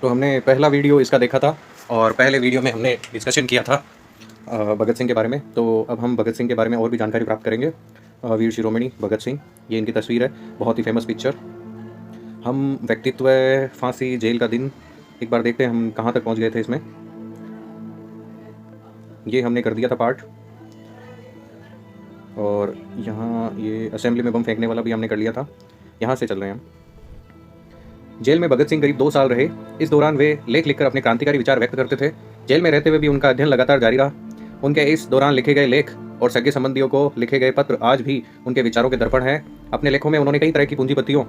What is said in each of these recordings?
तो हमने पहला वीडियो इसका देखा था और पहले वीडियो में हमने डिस्कशन किया था भगत सिंह के बारे में। तो अब हम भगत सिंह के बारे में और भी जानकारी प्राप्त करेंगे। वीर शिरोमणि भगत सिंह, ये इनकी तस्वीर है, बहुत ही फेमस पिक्चर। हम व्यक्तित्व, फांसी, जेल का दिन एक बार देखते हैं हम कहाँ तक पहुँच गए थे इसमें। ये हमने कर दिया था पार्ट, और यहाँ ये असेंबली में बम फेंकने वाला भी हमने कर लिया था। यहाँ से चल रहे हैं हम। जेल में भगत सिंह करीब 2 साल रहे। इस दौरान वे लेख लिखकर अपने क्रांतिकारी विचार व्यक्त करते थे। जेल में रहते हुए भी उनका अध्ययन लगातार जारी रहा। उनके इस दौरान लिखे गए लेख और सगे संबंधियों को लिखे गए पत्र आज भी उनके विचारों के दर्पण हैं। अपने लेखों में उन्होंने कई तरह की पूंजीपतियों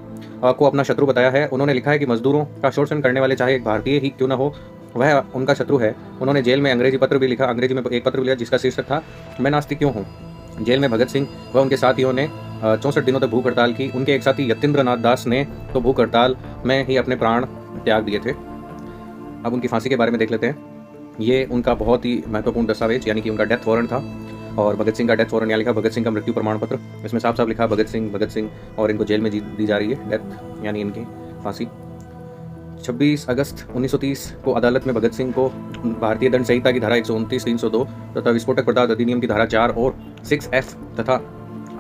को अपना शत्रु बताया है। उन्होंने लिखा है कि मजदूरों का शोषण करने वाले चाहे भारतीय ही क्यों न हो, वह उनका शत्रु है। उन्होंने जेल में अंग्रेजी पत्र भी लिखा। अंग्रेजी में एक पत्र भी लिखा जिसका शीर्षक था, मैं नास्तिक क्यों हूँ। जेल में भगत सिंह व उनके साथियों ने 64 दिनों तक भूख हड़ताल की। उनके एक साथी यतीन्द्र नाथ दास ने तो भूख हड़ताल में ही अपने प्राण त्याग दिए थे। अब उनकी फांसी के बारे में देख लेते हैं। ये उनका बहुत ही महत्वपूर्ण दस्तावेज, यानी कि उनका डेथ वारंट था। और भगत सिंह का डेथ वारंट यहाँ लिखा, भगत सिंह का मृत्यु प्रमाण पत्र। इसमें साफ साफ लिखा भगत सिंह, और इनको जेल में दी जा रही है डेथ, यानी इनकी फांसी। 26 अगस्त 1930 को अदालत में भगत सिंह को भारतीय दंड संहिता की धारा 129, 302 तथा विस्फोटक पदार्थ अधिनियम की धारा 4 और 6F तथा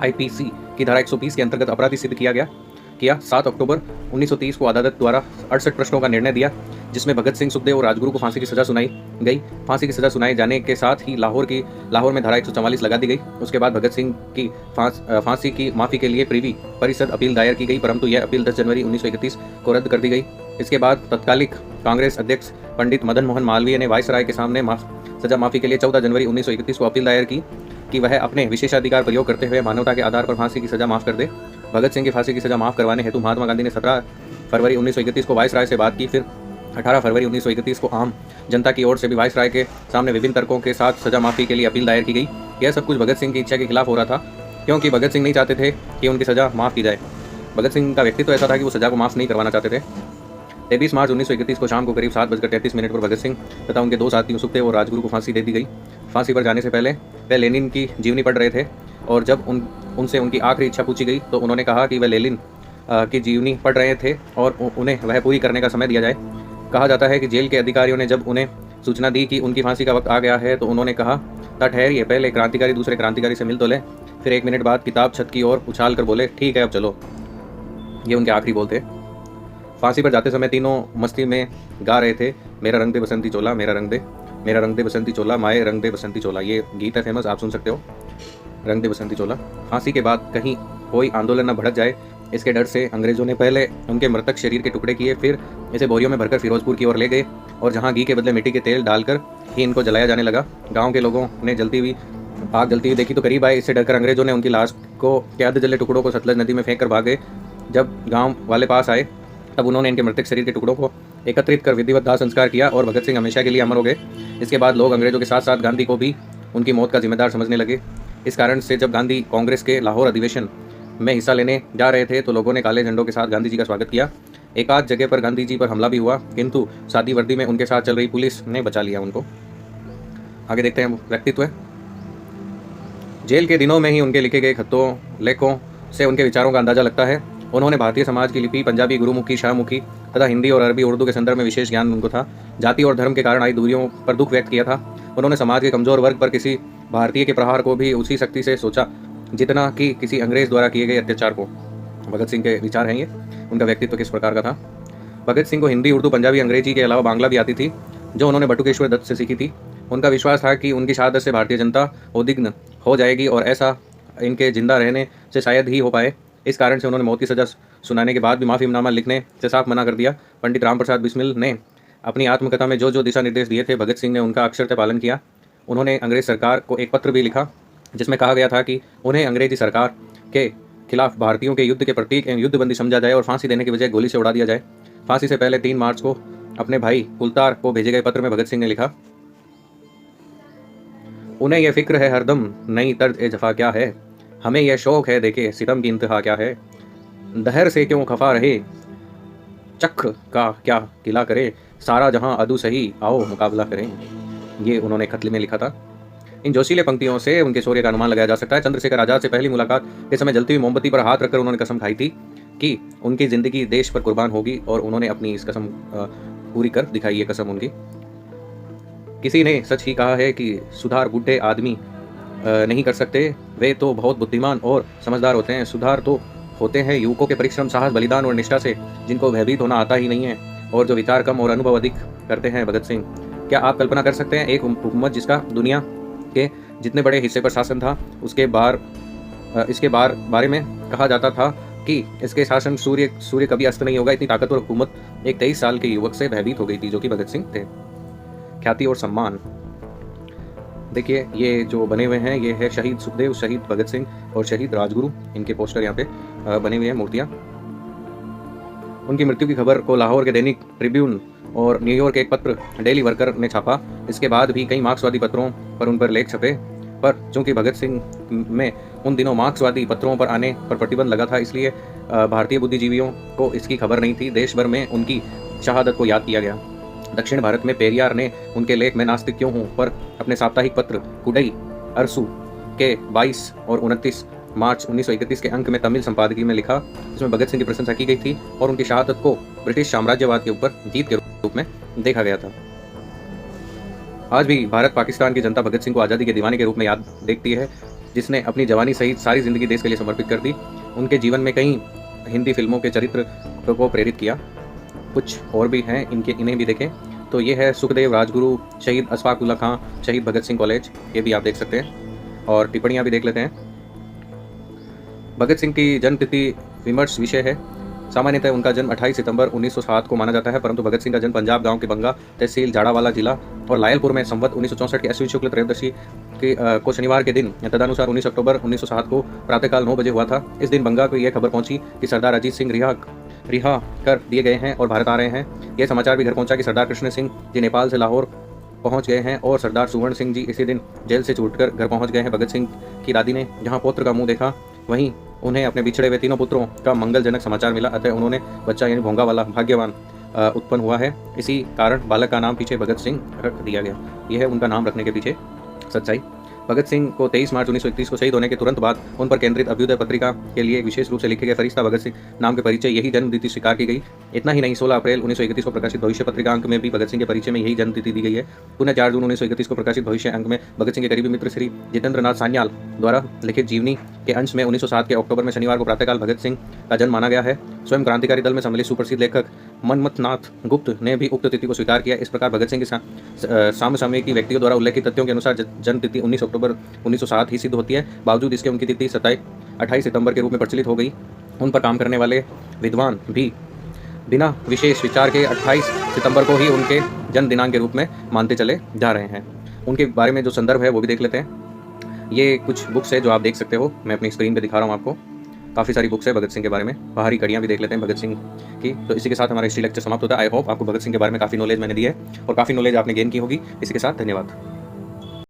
IPC की धारा 120 के अंतर्गत अपराधी सिद्ध किया। 7 अक्टूबर 1930 को अदालत द्वारा 68 प्रश्नों का निर्णय दिया, जिसमें भगत सिंह, सुखदेव और राजगुरु को फांसी की सजा सुनाई गई। फांसी की सजा सुनाए जाने के साथ ही लाहौर में धारा 144 लगा दी गई। उसके बाद भगत सिंह की फांसी की माफी के लिए प्रिवी परिषद अपील दायर की गई, परंतु यह अपील 10 जनवरी 1931 को रद्द कर दी गई। इसके बाद तत्कालिक कांग्रेस अध्यक्ष पंडित मदन मोहन मालवीय ने वायसराय के सामने सजा माफी के लिए 14 जनवरी 1931 को अपील दायर की कि वह अपने विशेषाधिकार प्रयोग करते हुए मानवता के आधार पर फांसी की सजा माफ कर दे। भगत सिंह की फांसी की सजा माफ करवाने हेतु महात्मा गांधी ने 17 फरवरी 1931 को वायसराय से बात की। फिर 18 फरवरी 1931 को आम जनता की ओर से भी वायसराय के सामने विभिन्न तर्कों के साथ सजा माफी के लिए अपील दायर की गई। यह सब कुछ भगत सिंह की इच्छा के खिलाफ हो रहा था, क्योंकि भगत सिंह नहीं चाहते थे कि उनकी सजा माफ की जाए। भगत सिंह का व्यक्तित्व ऐसा था कि वो सजा को माफ नहीं करवाना चाहते थे। 23 मार्च 1931 को शाम को करीब 7:33 पर भगत सिंह तथा उनके 2 साथियों सुखदेव और राजगुरु को फांसी दे दी गई। फांसी पर जाने से पहले वे लेनिन की जीवनी पढ़ रहे थे, और जब उनसे उनकी आखिरी इच्छा पूछी गई तो उन्होंने कहा कि वे लेनिन की जीवनी पढ़ रहे थे और उन्हें वह पूरी करने का समय दिया जाए। कहा जाता है कि जेल के अधिकारियों ने जब उन्हें सूचना दी कि उनकी फांसी का वक्त आ गया है तो उन्होंने कहा, ठहरिए, पहले क्रांतिकारी दूसरे क्रांतिकारी से मिल तो लें। फिर 1 मिनट बाद किताब छत की ओर उछाल कर बोले, ठीक है अब चलो। ये उनके आखिरी बोल थे। फांसी पर जाते समय तीनों मस्ती में गा रहे थे, मेरा रंग दे बसंती चोला, मेरा रंग दे बसंती चोला, माए रंग दे बसंती चोला। ये गीत है फेमस, आप सुन सकते हो, रंग दे बसंती चोला। फांसी के बाद कहीं कोई आंदोलन न भड़क जाए, इसके डर से अंग्रेजों ने पहले उनके मृतक शरीर के टुकड़े किए, फिर इसे बोरियों में भरकर फिरोजपुर की ओर ले गए, और जहां घी के बदले मिट्टी के तेल डालकर ही इनको जलाया जाने लगा। गाँव के लोगों ने आग जलती हुई देखी तो करीब आए। इससे डरकर अंग्रेजों ने उनकी लाश को के अर्ध जले टुकड़ों को सतलज नदी में फेंक कर भागे। जब गाँव वाले पास आए तब उन्होंने इनके मृतक शरीर के टुकड़ों को एकत्रित कर विधिवत दाह संस्कार किया, और भगत सिंह हमेशा के लिए अमर हो गए। इसके बाद लोग अंग्रेजों के साथ साथ गांधी को भी उनकी मौत का जिम्मेदार समझने लगे। इस कारण से जब गांधी कांग्रेस के लाहौर अधिवेशन में हिस्सा लेने जा रहे थे तो लोगों ने काले झंडों के साथ गांधी जी का स्वागत किया। एक आध जगह पर गांधी जी पर हमला भी हुआ, किंतु सादी वर्दी में उनके साथ चल रही पुलिस ने बचा लिया उनको। आगे देखते हैं व्यक्तित्व। जेल के दिनों में ही उनके लिखे गए खतों लेखों से उनके विचारों का अंदाजा लगता है। उन्होंने भारतीय समाज की लिपि, पंजाबी, गुरुमुखी, शाहमुखी तथा हिंदी और अरबी उर्दू के संदर्भ में विशेष ज्ञान उनको था। जाति और धर्म के कारण आई दूरियों पर दुख व्यक्त किया था। उन्होंने समाज के कमजोर वर्ग पर किसी भारतीय के प्रहार को भी उसी शक्ति से सोचा जितना कि किसी अंग्रेज द्वारा किए गए अत्याचार को। भगत सिंह के विचार हैं ये। उनका व्यक्तित्व किस प्रकार का था। भगत सिंह को हिंदी, उर्दू, पंजाबी, अंग्रेजी के अलावा बांग्ला भी आती थी, जो उन्होंने बटुकेश्वर दत्त से सीखी थी। उनका विश्वास था कि उनकी शहादत से भारतीय जनता उद्विग्न हो जाएगी, और ऐसा इनके जिंदा रहने से शायद ही हो पाए। इस कारण से उन्होंने मौत की सजा सुनाने के बाद भी माफीनामा लिखने से साफ मना कर दिया। पंडित राम प्रसाद बिस्मिल ने अपनी आत्मकथा में जो दिशा निर्देश दिए थे, भगत सिंह ने उनका अक्षरशः पालन किया। उन्होंने अंग्रेज सरकार को एक पत्र भी लिखा जिसमें कहा गया था कि उन्हें अंग्रेजी सरकार के खिलाफ भारतीयों के युद्ध के प्रतीक एवं युद्धबंदी समझा जाए और फांसी देने के बजाय गोली से उड़ा दिया जाए। फांसी से पहले 3 मार्च को अपने भाई कुलतार को भेजे गए पत्र में भगत सिंह ने लिखा, उन्हें यह फिक्र है हरदम नई तर्ज ए जफा क्या है, हमें यह शौक है देखे सितम की इंतहा क्या है, दहर से क्यों खफा रहे, चक्र का क्या किला करे, सारा जहां अदू सही आओ मुकाबला करें। ये उन्होंने खत में लिखा था। इन जोशीले पंक्तियों से उनके शौर्य का अनुमान लगाया जा सकता है। चंद्रशेखर आजाद से पहली मुलाकात के समय जलती हुई मोमबत्ती पर हाथ रखकर उन्होंने कसम खाई थी कि उनकी जिंदगी देश पर कुर्बान होगी, और उन्होंने अपनी इस कसम पूरी कर दिखाई ये कसम उनकी। किसी ने सच ही कहा है कि सुधार बूढ़े आदमी नहीं कर सकते, वे तो बहुत बुद्धिमान और समझदार होते हैं। सुधार तो होते हैं युवकों के परिश्रम, साहस, बलिदान और निष्ठा से, जिनको भयभीत होना आता ही नहीं है और जो विचार कम और अनुभव अधिक करते हैं। भगत सिंह, क्या आप कल्पना कर सकते हैं एक हुकूमत जिसका दुनिया के जितने बड़े हिस्से पर शासन था, इसके बारे में कहा जाता था कि इसके शासन सूर्य कभी अस्त नहीं होगा। इतनी ताकतवर हुकूमत एक 23 साल के युवक से भयभीत हो गई थी, जो कि भगत सिंह थे। ख्याति और सम्मान, देखिए ये जो बने हुए हैं ये है शहीद सुखदेव, शहीद भगत सिंह और शहीद राजगुरु। इनके पोस्टर यहाँ पे बने हुए हैं, मूर्तियाँ। उनकी मृत्यु की खबर को लाहौर के दैनिक ट्रिब्यून और न्यूयॉर्क के एक पत्र डेली वर्कर ने छापा। इसके बाद भी कई मार्क्सवादी पत्रों पर उन पर लेख छपे, पर चूंकि भगत सिंह में उन दिनों मार्क्सवादी पत्रों पर आने पर प्रतिबंध लगा था, इसलिए भारतीय बुद्धिजीवियों को इसकी खबर नहीं थी। देश भर में उनकी शहादत को याद किया गया। दक्षिण भारत में पेरियार ने उनके लेख में नास्तिक क्यों हूँ पर अपने साप्ताहिक पत्र कुडई अरसू के 22 और 29 मार्च 1931 के अंक में तमिल संपादकीय में लिखा, जिसमें भगत सिंह की प्रशंसा की गई थी और उनकी शहादत को ब्रिटिश साम्राज्यवाद के ऊपर जीत के रूप में देखा गया था। आज भी भारत पाकिस्तान की जनता भगत सिंह को आज़ादी के दीवाने के रूप में याद देखती है, जिसने अपनी जवानी सहित सारी जिंदगी देश के लिए समर्पित कर दी। उनके जीवन में कई हिंदी फिल्मों के चरित्र को प्रेरित किया। कुछ और भी हैं, इन्हें भी देखें। तो ये है सुखदेव, राजगुरु, शहीद अशफाक उल्लाह खां, शहीद भगत सिंह कॉलेज, ये भी आप देख सकते हैं। और टिप्पणियाँ भी देख लेते हैं। भगत सिंह की जन्मतिथि विमर्श विषय है। सामान्यतः उनका जन्म 28 सितंबर 1907 को माना जाता है, परंतु भगत सिंह का जन्म पंजाब गांव के बंगा, तहसील जाड़ावाला जिला और लायलपुर में संवत 1964 के अश्विन शुक्ल त्रयोदशी को शनिवार के दिन, तदनुसार 19 अक्टूबर 1907 को प्रातःकाल 9 बजे हुआ था। इस दिन बंगा को यह खबर पहुंची कि सरदार अजीत सिंह रिहा कर दिए गए हैं और भारत आ रहे हैं। यह समाचार भी घर पहुंचा कि सरदार कृष्ण सिंह जी नेपाल से लाहौर पहुंच गए हैं और सरदार सुवर्ण सिंह जी इसी दिन जेल से छूटकर घर पहुंच गए हैं। भगत सिंह की दादी ने जहां पौत्र का मुंह देखा, वहीं उन्हें अपने बिछड़े हुए तीनों पुत्रों का मंगलजनक समाचार मिला। अतः उन्होंने बच्चा यानी भोंगा वाला भाग्यवान उत्पन्न हुआ है। इसी कारण बालक का नाम पीछे भगत सिंह रख दिया गया। यह है उनका नाम रखने के पीछे सच्चाई। भगत सिंह को 23 मार्च 1931 को शहीद होने के तुरंत बाद उन पर केंद्रित अभ्युदय पत्रिका के लिए विशेष रूप से लिखे गए फरिश्ता भगत सिंह नाम के परिचय यही जन्मतिथि स्वीकार की गई। इतना ही नहीं, 16 अप्रैल 1931 को प्रकाशित भविष्य पत्रिका अंक में भी भगत सिंह के परिचय में यही जन्मतिथि दी गई है। पुनः 4 जून 1931 को प्रकाशित भविष्य अंक में भगत सिंह के करीबी मित्र श्री जितेंद्र नाथ सान्याल द्वारा लिखित जीवनी के अंश में 1907 के अक्टूबर में शनिवार को प्रातःकाल भगत सिंह का जन्म माना गया है। स्वयं क्रांतिकारी दल में सम्मिलित सुप्रसिद्ध लेखक मनमथनाथ गुप्त ने भी उक्त तिथि को स्वीकार किया। इस प्रकार भगत सिंह के समसामयिकी व्यक्तियों द्वारा उल्लेखित तथ्यों के अनुसार जन्म तिथि 19 अक्टूबर 1907 ही सिद्ध होती है। बावजूद इसके उनकी तिथि 28 सितंबर के रूप में प्रचलित हो गई। उन पर काम करने वाले विद्वान भी बिना विशेष विचार के 28 सितंबर को ही उनके जन्म दिनांक के रूप में मानते चले जा रहे हैं। उनके बारे में जो संदर्भ है वो भी देख लेते हैं। ये कुछ बुक्स है जो आप देख सकते हो, मैं अपनी स्क्रीन पे दिखा रहा हूँ आपको। काफ़ी सारी बुक्स है भगत सिंह के बारे में, बाहरी कड़ियाँ भी देख लेते हैं भगत सिंह की। तो इसी के साथ हमारा हिस्ट्री लेक्चर समाप्त होता है। आई होप आपको भगत सिंह के बारे में काफ़ी नॉलेज मैंने दी है और काफ़ी नॉलेज आपने गेन की होगी। इसी के साथ धन्यवाद।